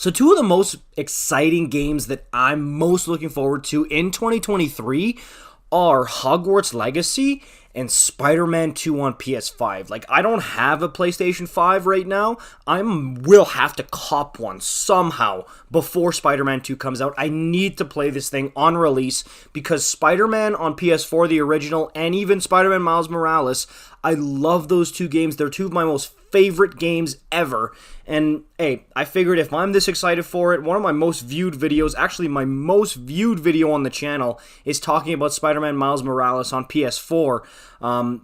So two of the most exciting games that I'm most looking forward to in 2023 are Hogwarts Legacy and Spider-Man 2 on PS5. Like, I don't have a PlayStation 5 right now. Will have to cop one somehow before Spider-Man 2 comes out. I need to play this thing on release because Spider-Man on PS4, the original, and even Spider-Man Miles Morales, I love those two games. They're two of my most favorite games ever. And hey, I figured if I'm this excited for it, one of my most viewed videos, actually my most viewed video on the channel, is talking about Spider-Man Miles Morales on PS4.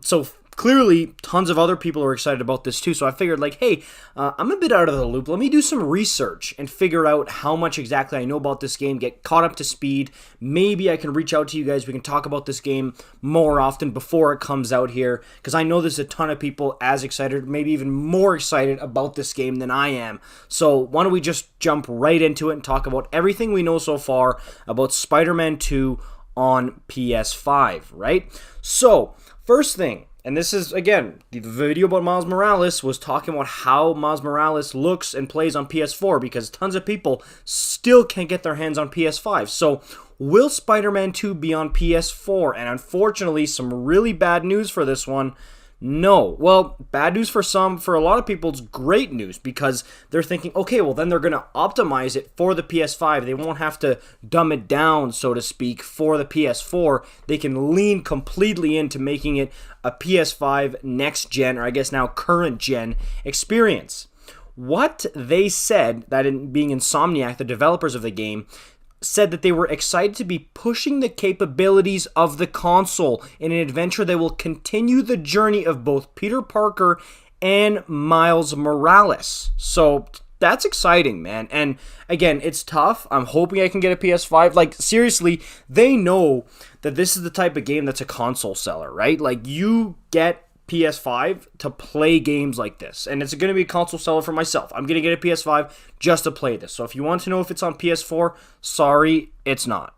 So clearly, tons of other people are excited about this too, so I figured, like, hey, I'm a bit out of the loop. Let me do some research and figure out how much exactly I know about this game, get caught up to speed. Maybe I can reach out to you guys. We can talk about this game more often before it comes out here, because I know there's a ton of people as excited, maybe even more excited about this game than I am. So why don't we just jump right into it and talk about everything we know so far about Spider-Man 2 on PS5, right? So, first thing, and this is, again, the video about Miles Morales was talking about how Miles Morales looks and plays on PS4 because tons of people still can't get their hands on PS5. So, will Spider-Man 2 be on PS4? And unfortunately, some really bad news for this one. No. Well, bad news for some. For a lot of people, it's great news because they're thinking, okay, well, then they're going to optimize it for the PS5. They won't have to dumb it down, so to speak, for the PS4. They can lean completely into making it a PS5 next gen, or I guess now current gen experience. What they said, that in being Insomniac, the developers of the game, said that they were excited to be pushing the capabilities of the console in an adventure that will continue the journey of both Peter Parker and Miles Morales. So that's exciting, man. And again, it's tough. I'm hoping I can get a PS5. Like, seriously, they know that this is the type of game that's a console seller, right? Like, you get PS5 to play games like this, and it's going to be a console seller for myself. I'm going to get a PS5 just to play this. So if you want to know if it's on PS4, sorry, it's not.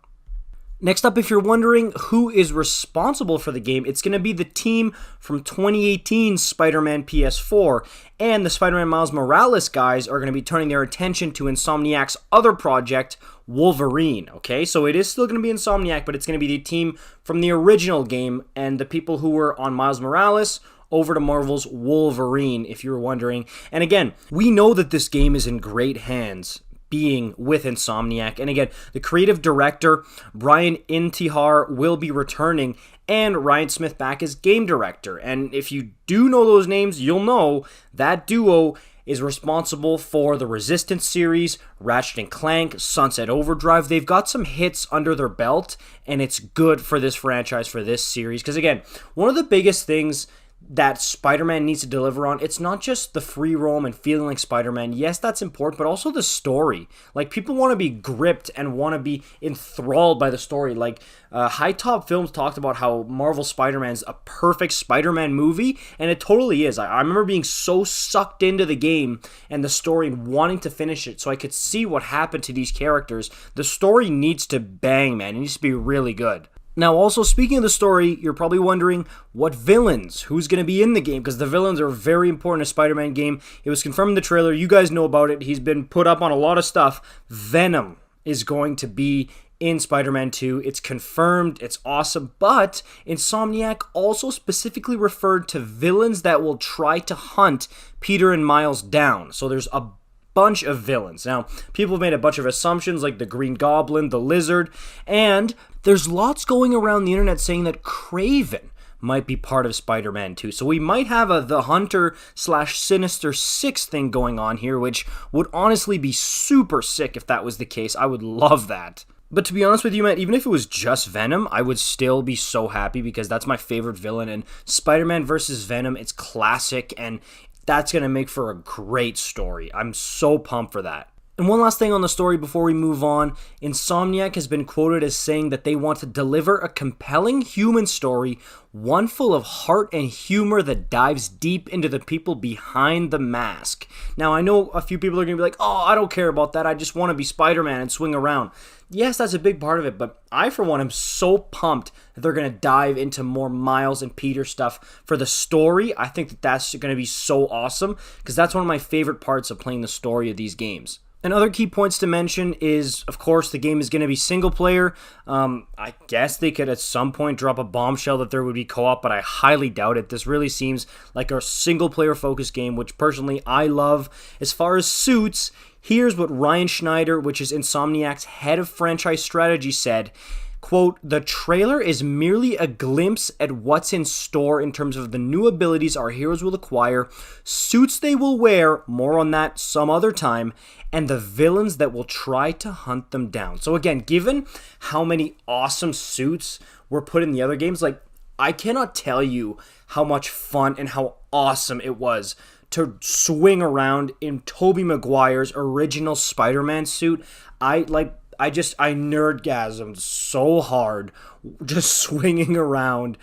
Next up, if you're wondering who is responsible for the game, it's going to be the team from 2018's Spider-Man PS4, and the Spider-Man Miles Morales guys are going to be turning their attention to Insomniac's other project, Wolverine, okay? So it is still going to be Insomniac, but it's going to be the team from the original game and the people who were on Miles Morales over to Marvel's Wolverine, if you were wondering. And again, we know that this game is in great hands, being with Insomniac. And again, the creative director, Brian Intihar, will be returning, and Ryan Smith back as game director. And if you do know those names, you'll know that duo is responsible for the Resistance series, Ratchet & Clank, Sunset Overdrive. They've got some hits under their belt, and it's good for this franchise, for this series. Because again, one of the biggest things that Spider-Man needs to deliver on, it's not just the free roam and feeling like Spider-Man. Yes, that's important, but also the story. Like, people want to be gripped and want to be enthralled by the story. Like, High Top Films talked about how Marvel Spider-Man's a perfect Spider-Man movie, and it totally is. I remember being so sucked into the game and the story and wanting to finish it so I could see what happened to these characters. The story needs to bang, man. It needs to be really good. Now, also, speaking of the story, you're probably wondering what villains, who's going to be in the game, because the villains are very important in a Spider-Man game. It was confirmed in the trailer. You guys know about it. He's been put up on a lot of stuff. Venom is going to be in Spider-Man 2. It's confirmed. It's awesome. But Insomniac also specifically referred to villains that will try to hunt Peter and Miles down. So there's a bunch of villains. Now, people have made a bunch of assumptions like the Green Goblin, the Lizard, and there's lots going around the internet saying that Kraven might be part of Spider-Man 2. So we might have a The Hunter / Sinister Six thing going on here, which would honestly be super sick if that was the case. I would love that. But to be honest with you, man, even if it was just Venom, I would still be so happy because that's my favorite villain. And Spider-Man versus Venom, it's classic, and that's going to make for a great story. I'm so pumped for that. And one last thing on the story before we move on. Insomniac has been quoted as saying that they want to deliver a compelling human story, one full of heart and humor that dives deep into the people behind the mask. Now, I know a few people are going to be like, oh, I don't care about that. I just want to be Spider-Man and swing around. Yes, that's a big part of it, but I, for one, am so pumped that they're going to dive into more Miles and Peter stuff for the story. I think that that's going to be so awesome because that's one of my favorite parts of playing the story of these games. And other key points to mention is, of course, the game is going to be single player. I guess they could at some point drop a bombshell that there would be co-op, but I highly doubt it. This really seems like a single player focused game, which personally I love. As far as suits, here's what Ryan Schneider, which is Insomniac's head of franchise strategy, said. Quote, "The trailer is merely a glimpse at what's in store in terms of the new abilities our heroes will acquire, suits they will wear, more on that some other time, and the villains that will try to hunt them down." So again, given how many awesome suits were put in the other games, like, I cannot tell you how much fun and how awesome it was to swing around in Tobey Maguire's original Spider-Man suit. I nerdgasmed so hard just swinging around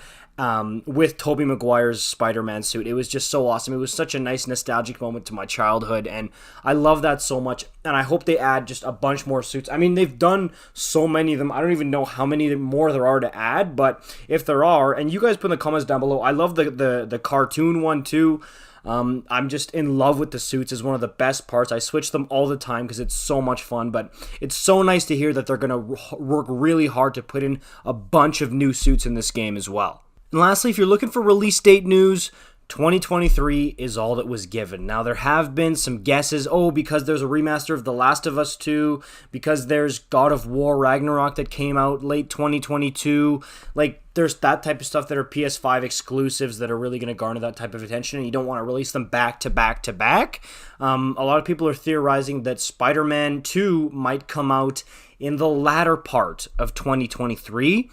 with Tobey Maguire's Spider-Man suit. It was just so awesome. It was such a nice nostalgic moment to my childhood, and I love that so much, and I hope they add just a bunch more suits. I mean, they've done so many of them. I don't even know how many more there are to add, but if there are, and you guys put in the comments down below, I love the cartoon one too. I'm just in love with the suits. Is one of the best parts. I switch them all the time because it's so much fun, but it's so nice to hear that they're going to work really hard to put in a bunch of new suits in this game as well. And lastly, if you're looking for release date news, 2023 is all that was given. Now, there have been some guesses. Oh, because there's a remaster of The Last of Us 2, because there's God of War Ragnarok that came out late 2022. Like, there's that type of stuff that are PS5 exclusives that are really going to garner that type of attention, and you don't want to release them back to back to back. A lot of people are theorizing that Spider-Man 2 might come out in the latter part of 2023.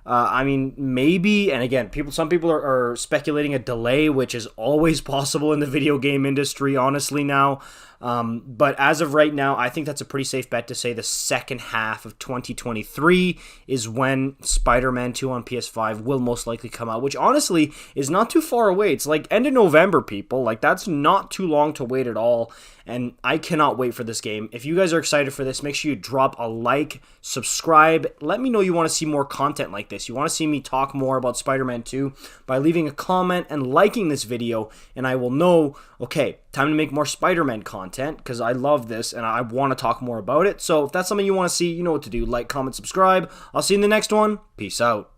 I mean, maybe, and again, some people are speculating a delay, which is always possible in the video game industry, honestly, now. But as of right now, I think that's a pretty safe bet to say the second half of 2023 is when Spider-Man 2 on PS5 will most likely come out, which honestly is not too far away. It's like end of November, people. Like, that's not too long to wait at all, and I cannot wait for this game. If you guys are excited for this, make sure you drop a like, subscribe. Let me know you want to see more content like this. You want to see me talk more about Spider-Man 2 by leaving a comment and liking this video, and I will know, okay, time to make more Spider-Man content because I love this and I want to talk more about it. So if that's something you want to see, you know what to do. Like, comment, subscribe. I'll see you in the next one. Peace out.